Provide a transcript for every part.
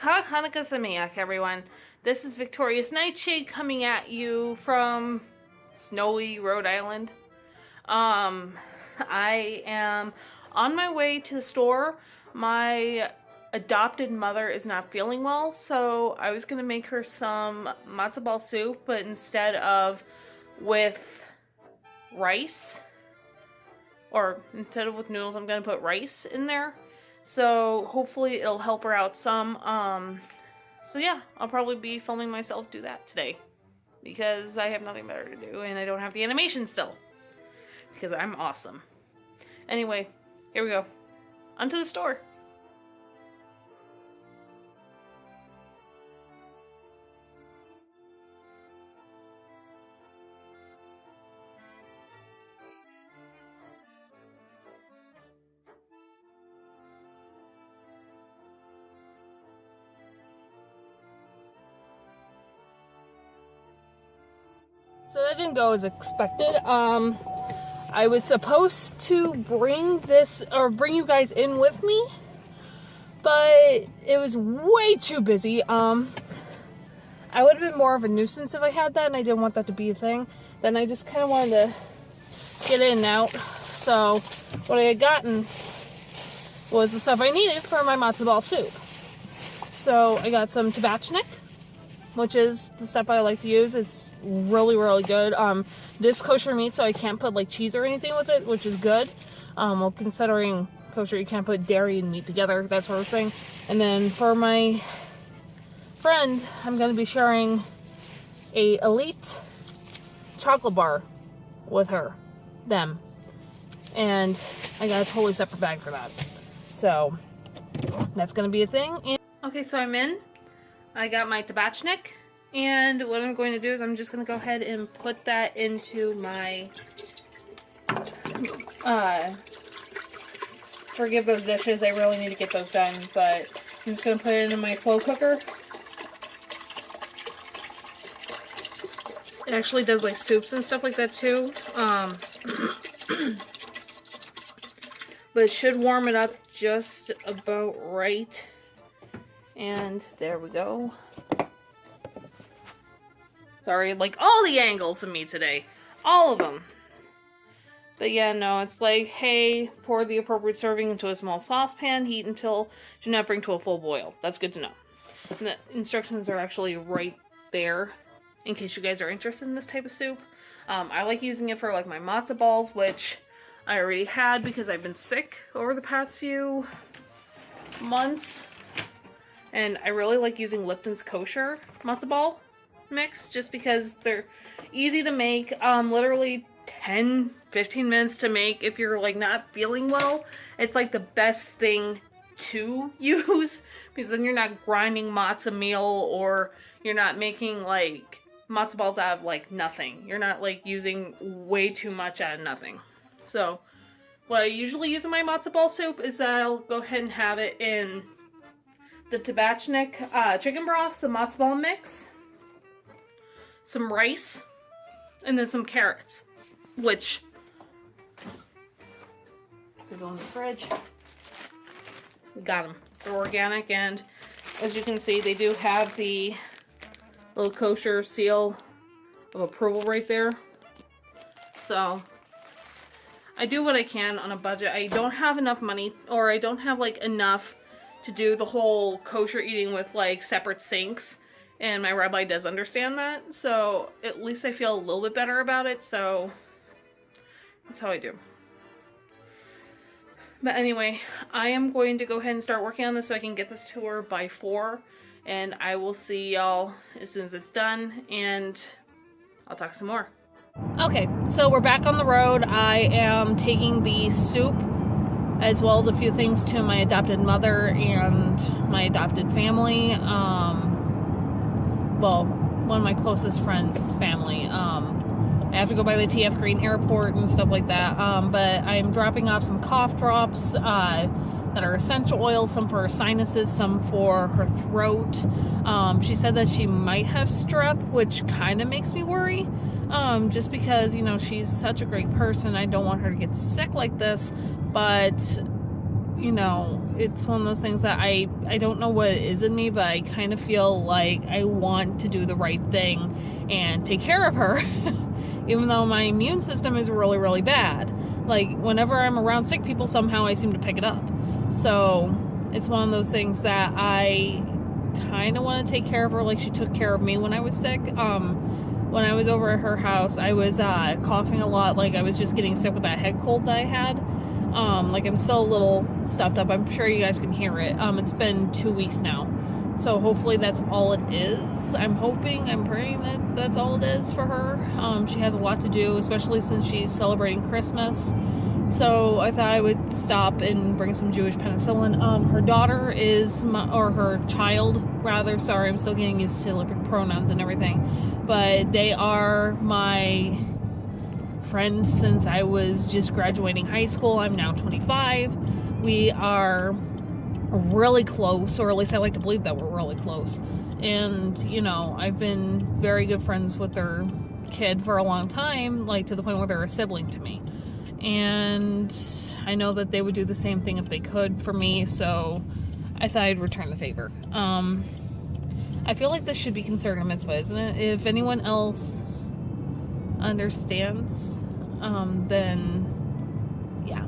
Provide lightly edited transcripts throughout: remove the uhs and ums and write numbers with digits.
Hanukkah Sameach, everyone. This is Victorious Nightshade coming at you from snowy Rhode Island. I am on my way to the store. My adopted mother is not feeling well, so I was gonna make her some Matzoball soup, but instead of with rice, or instead of with noodles, I'm gonna put rice in there. So hopefully it'll help her out some. So yeah, I'll probably be filming myself do that today because I have nothing better to do and I don't have the animation still because I'm awesome. Anyway, here we go. Onto the store. So that didn't go as expected. I was supposed to bring you guys in with me, but it was way too busy. I would have been more of a nuisance if I had that, and I didn't want that to be a thing. Then I just kind of wanted to get in and out. So what I had gotten was the stuff I needed for my matzo ball soup. So I got some tabachnik, which is the stuff I like to use. It's really, really good. This kosher meat, so I can't put like cheese or anything with it, which is good. Well, considering kosher, you can't put dairy and meat together, that sort of thing. And then for my friend, I'm going to be sharing a Elite chocolate bar with them. And I got a totally separate bag for that. So that's going to be a thing. And okay, so I'm in. I got my tabachnik, and what I'm going to do is I'm just going to go ahead and put that into my, forgive those dishes, I really need to get those done, but I'm just going to put it in my slow cooker. It actually does like soups and stuff like that too, but it should warm it up just about right. And there we go. Sorry, like all the angles of me today. All of them. But yeah, no, it's like, hey, pour the appropriate serving into a small saucepan, heat until do not bring to a full boil. That's good to know. And the instructions are actually right there, in case you guys are interested in this type of soup. I like using it for like my matzo balls, which I already had because I've been sick over the past few months. And I really like using Lipton's kosher matzo ball mix just because they're easy to make. Literally 10-15 minutes to make if you're like not feeling well. It's like the best thing to use because then you're not grinding matzo meal, or you're not making like matzo balls out of like nothing. You're not like using way too much out of nothing. So what I usually use in my matzo ball soup is that I'll go ahead and have it in the tabachnik chicken broth, the matzo ball mix, some rice, and then some carrots, which they go in the fridge. Got them. They're organic, and as you can see, they do have the little kosher seal of approval right there. So I do what I can on a budget. I don't have enough money, or I don't have like enough to do the whole kosher eating with like separate sinks, and my rabbi does understand that, so at least I feel a little bit better about it. So that's how I do. But anyway, I am going to go ahead and start working on this so I can get this to her by 4, and I will see y'all as soon as it's done, and I'll talk some more. Okay, so we're back on the road. I am taking the soup as well as a few things to my adopted mother and my adopted family. Well, one of my closest friends' family. I have to go by the TF Green airport and stuff like that. But I'm dropping off some cough drops that are essential oils, some for her sinuses, some for her throat. She said that she might have strep, which kind of makes me worry. Just because, you know, she's such a great person. I don't want her to get sick like this. But, you know, it's one of those things that I don't know what it is in me, but I kind of feel like I want to do the right thing and take care of her. Even though my immune system is really, really bad. Like, whenever I'm around sick people, somehow I seem to pick it up. So, it's one of those things that I kind of want to take care of her like she took care of me when I was sick. When I was over at her house, I was coughing a lot, like I was just getting sick with that head cold that I had. Like, I'm still a little stuffed up. I'm sure you guys can hear it. It's been 2 weeks now. So hopefully that's all it is. I'm hoping, I'm praying that that's all it is for her. She has a lot to do, especially since she's celebrating Christmas. So I thought I would stop and bring some Jewish penicillin. Her daughter is, or her child, rather. Sorry, I'm still getting used to like pronouns and everything. But they are my friends since I was just graduating high school. I'm now 25. We are really close, or at least I like to believe that we're really close. And, you know, I've been very good friends with their kid for a long time, like to the point where they're a sibling to me. And I know that they would do the same thing if they could for me, so I thought I'd return the favor. I feel like this should be considered a mitzvah, isn't it? If anyone else understands, then yeah.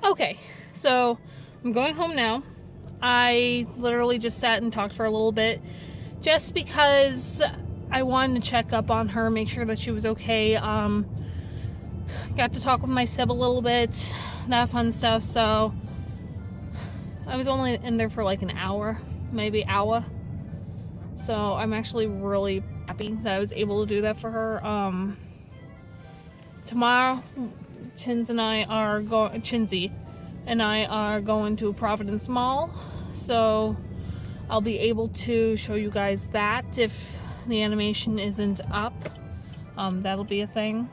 Okay, so I'm going home now. I literally just sat and talked for a little bit just because I wanted to check up on her, make sure that she was okay. Got to talk with my sib a little bit, that fun stuff. So I was only in there for like an hour, maybe hour. So I'm actually really happy that I was able to do that for her. Tomorrow, Chinsey and I are going to Providence Mall, so I'll be able to show you guys that if the animation isn't up. That'll be a thing.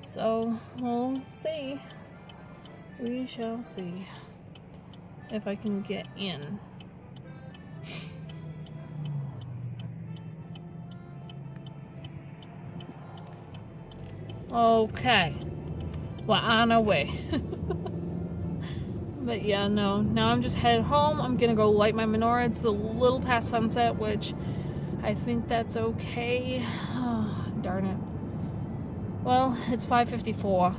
So we'll see. We shall see if I can get in. Okay, we're on our way. But yeah, no, now I'm just headed home. I'm gonna go light my menorah. It's a little past sunset, which I think that's okay. Oh, darn it. Well, it's 5:54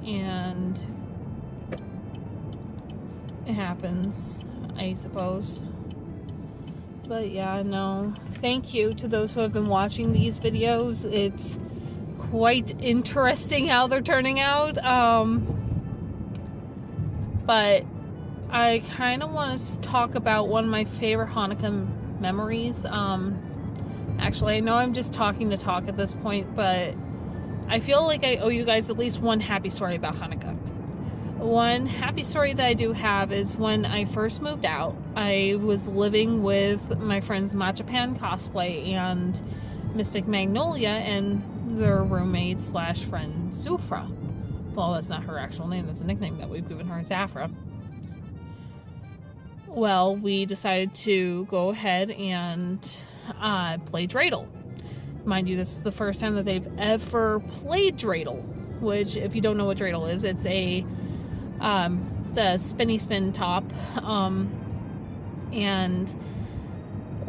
and it happens, I suppose. But yeah, no, thank you to those who have been watching these videos. It's quite interesting how they're turning out. But I kind of want to talk about one of my favorite Hanukkah memories. Actually, I know I'm just talking to talk at this point, but I feel like I owe you guys at least one happy story about Hanukkah. One happy story that I do have is when I first moved out, I was living with my friends Matzoball Cosplay and Mystic Magnolia and their roommate slash friend Zufra. Well, that's not her actual name, that's a nickname that we've given her, Zafra. Well, we decided to go ahead and play dreidel. Mind you, this is the first time that they've ever played dreidel, which, if you don't know what dreidel is, it's a spinny spin top, and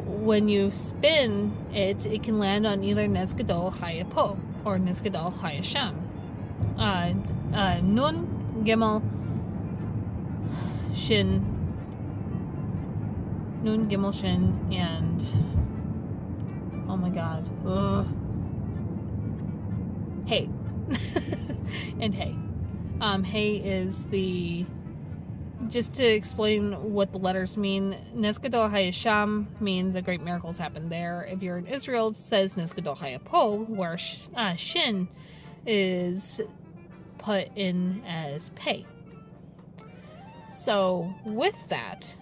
when you spin it, it can land on either Nes Gadol Hayapo or Nes Gadol Hayasham. Nun, Gimel, Shin, Nun, Gimel, Shin, and oh my god, Hey. And Hey. Hey is the, just to explain what the letters mean, Nes Gadol Hayasham means that great miracles happen there. If you're in Israel, it says Nes Gadol Hayapo, where Shin is put in as Pei. So with that,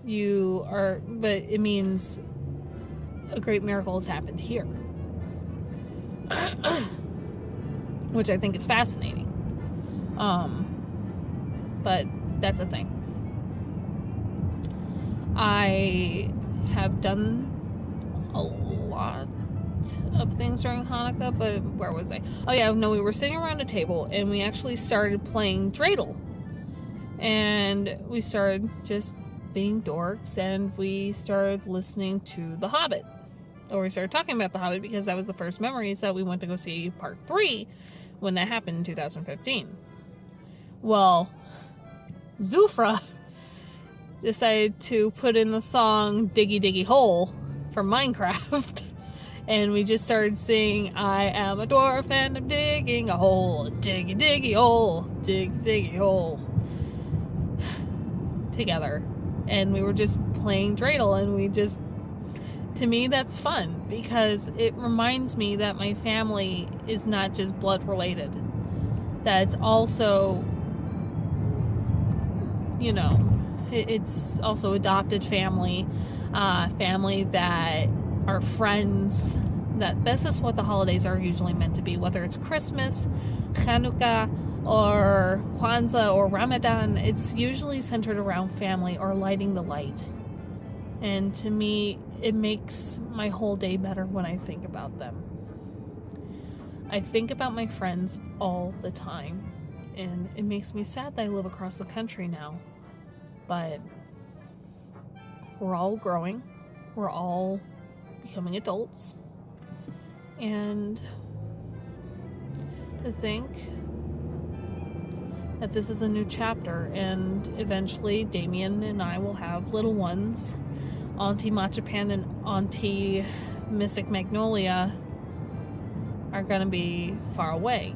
you are, but it means a great miracle has happened here. Which I think is fascinating. But that's a thing. I have done a lot of things during Hanukkah, but where was I? Oh yeah, no, we were sitting around a table and we actually started playing dreidel. And we started just being dorks and we started listening to The Hobbit. Or we started talking about The Hobbit because that was the first memories that we went to go see part 3 when that happened in 2015. Well, Zufra decided to put in the song Diggy Diggy Hole from Minecraft. And we just started singing, I am a dwarf and I'm digging a hole, diggy diggy hole, dig diggy hole, together. And we were just playing dreidel, and we just, to me that's fun because it reminds me that my family is not just blood related. That's also, you know, it's also adopted family, family that are friends. That this is what the holidays are usually meant to be, whether it's Christmas, Hanukkah, or Kwanzaa or Ramadan. It's usually centered around family or lighting the light. And to me, it makes my whole day better when I think about them. I think about my friends all the time, and it makes me sad that I live across the country now. But we're all growing, we're all becoming adults, and to think that this is a new chapter, and eventually Damien and I will have little ones. Auntie Matzoball and Auntie Mystic Magnolia are going to be far away.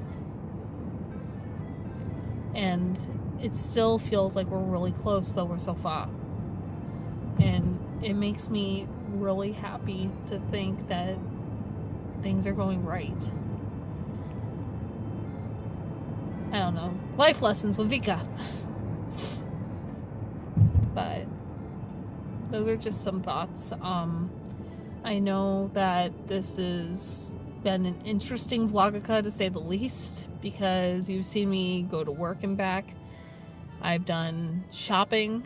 And it still feels like we're really close, though we're so far. And it makes me really happy to think that things are going right. I don't know. Life lessons with Vika. But those are just some thoughts. I know that this has been an interesting Vlogukah, to say the least, because you've seen me go to work and back. I've done shopping.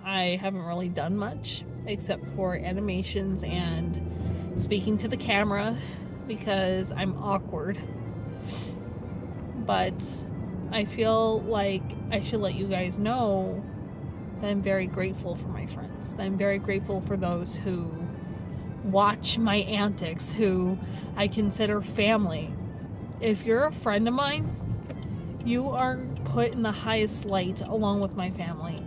I haven't really done much except for animations and speaking to the camera because I'm awkward. But I feel like I should let you guys know that I'm very grateful for my friends. I'm very grateful for those who watch my antics, who I consider family. If you're a friend of mine, you are put in the highest light along with my family.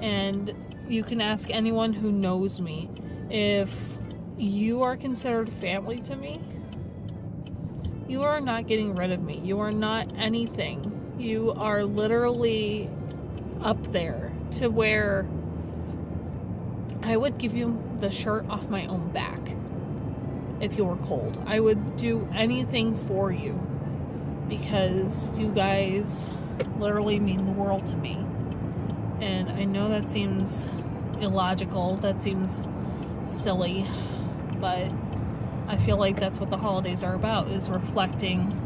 And you can ask anyone who knows me. If you are considered family to me, you are not getting rid of me. You are not anything. You are literally up there to where I would give you the shirt off my own back if you were cold. I would do anything for you because you guys literally mean the world to me. And I know that seems illogical, that seems silly, but I feel like that's what the holidays are about, is reflecting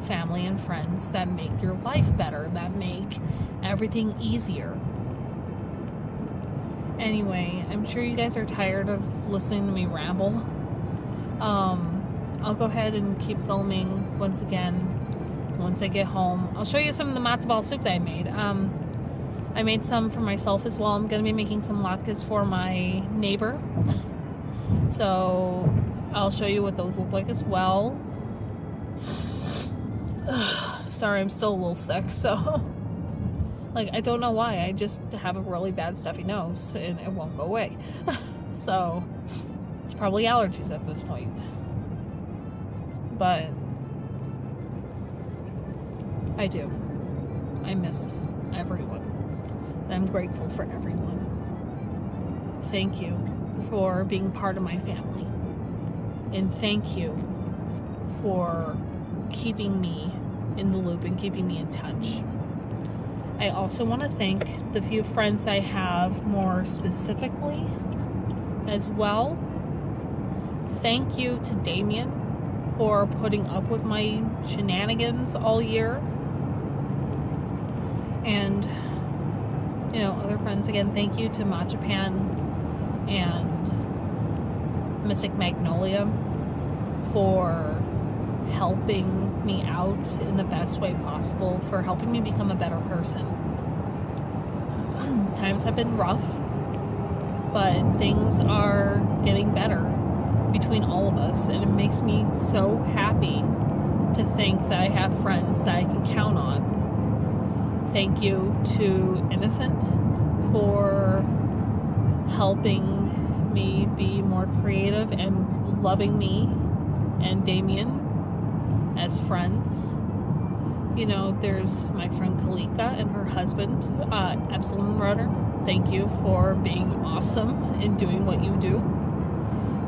family and friends that make your life better, that make everything easier. Anyway, I'm sure you guys are tired of listening to me ramble. I'll go ahead and keep filming once again once I get home. I'll show you some of the Matzoball soup that I made. I made some for myself as well. I'm going to be making some latkes for my neighbor. So I'll show you what those look like as well. Sorry, I'm still a little sick, so like, I don't know why. I just have a really bad stuffy nose and it won't go away. So it's probably allergies at this point. But I do. I miss everyone. I'm grateful for everyone. Thank you for being part of my family. And thank you for keeping me in the loop and keeping me in touch. I also want to thank the few friends I have more specifically as well. Thank you to Damien for putting up with my shenanigans all year. And, you know, other friends, again, thank you to Matzoball and Mystic Magnolia. for helping me out in the best way possible, for helping me become a better person. Times have been rough, but things are getting better between all of us, and it makes me so happy to think that I have friends that I can count on. Thank you to Innocent for helping me be more creative and loving me, and Damien as friends. You know, there's my friend Kalika and her husband, Epsilon Rudder. Thank you for being awesome in doing what you do.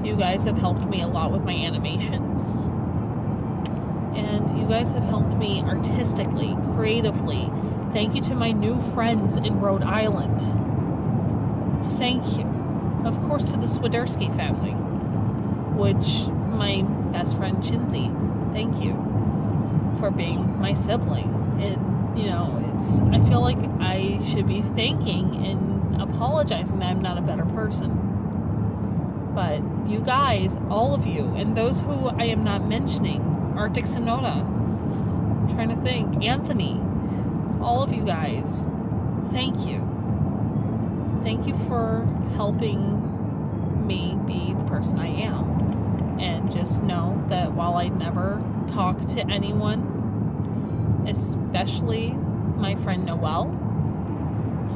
You guys have helped me a lot with my animations. And you guys have helped me artistically, creatively. Thank you to my new friends in Rhode Island. Thank you. Of course, to the Swiderski family, which my best friend Chinsey. Thank you for being my sibling. And, you know, I feel like I should be thanking and apologizing that I'm not a better person. But you guys, all of you, and those who I am not mentioning, Arctic Sonoda, I'm trying to think, Anthony, all of you guys, thank you. Thank you for helping me be the person I am. And just know that while I never talk to anyone, especially my friend Noelle,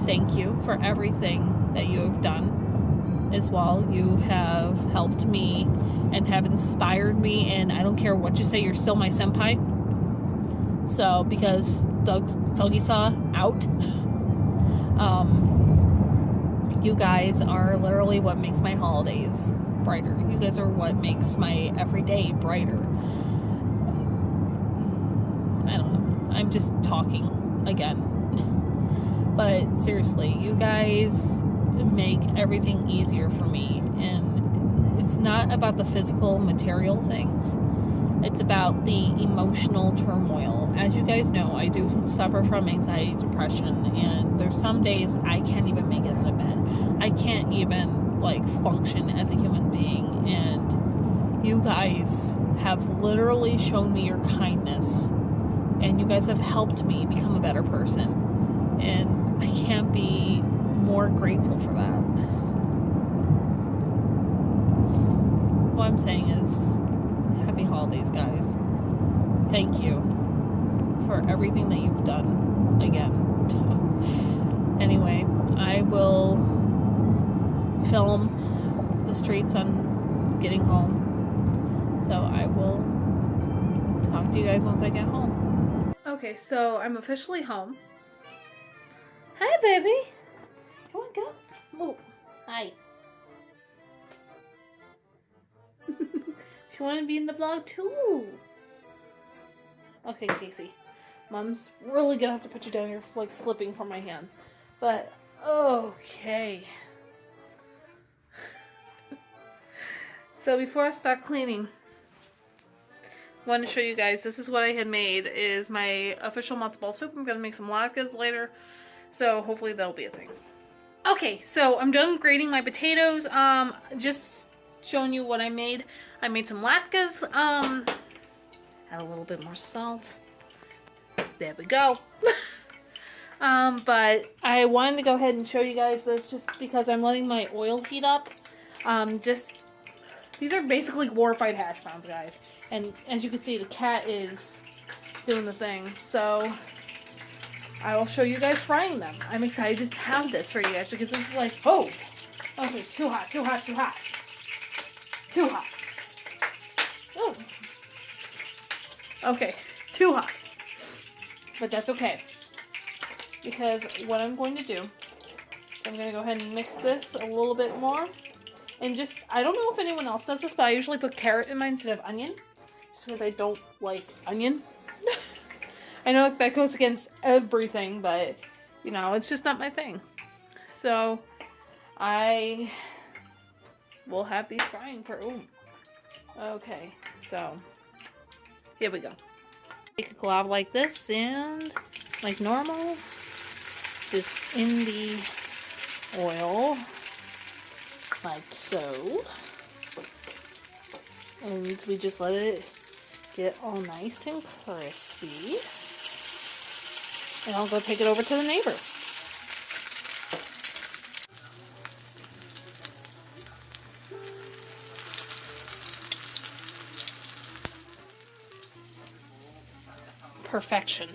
thank you for everything that you have done. As well, you have helped me and have inspired me, and I don't care what you say, you're still my senpai. So, because Thuggy Saw out, you guys are literally what makes my holidays brighter. You guys are what makes my everyday brighter. I don't know. I'm just talking again. But seriously, you guys make everything easier for me, and it's not about the physical material things, it's about the emotional turmoil. As you guys know, I do suffer from anxiety, depression, and there's some days I can't even make it out of bed. I can't even like function as a human being, and you guys have literally shown me your kindness, and you guys have helped me become a better person, and I can't be more grateful for that. What I'm saying is, happy holidays, guys. Thank you for everything that you've done again. Anyway, I will film the streets on getting home. So I will talk to you guys once I get home. Okay, so I'm officially home. Hi, baby. Come on, get up. Oh, hi. She wanted to be in the vlog too. Okay, Casey. Mom's really gonna have to put you down. You're like slipping from my hands. But, okay. So before I start cleaning, I want to show you guys, this is what I had made, is my official Matzoball soup. I'm gonna make some latkes later. So hopefully that'll be a thing. Okay, so I'm done grating my potatoes. Just showing you what I made. I made some latkes. Add a little bit more salt. There we go. But I wanted to go ahead and show you guys this just because I'm letting my oil heat up. These are basically glorified hash browns, guys. And as you can see, the cat is doing the thing. So I will show you guys frying them. I'm excited to have this for you guys because this is like, oh, okay, too hot, too hot, too hot. Too hot. Oh. Okay, too hot. But that's okay. Because what I'm going to do, I'm going to go ahead and mix this a little bit more. And just, I don't know if anyone else does this, but I usually put carrot in mine instead of onion. Just because I don't like onion. I know that goes against everything, but, you know, it's just not my thing. So, I will have these frying for, ooh. Okay, so, here we go. Take a glob like this, and, like normal, just in the oil, like so. And we just let it get all nice and crispy. And I'll go take it over to the neighbor. Perfection.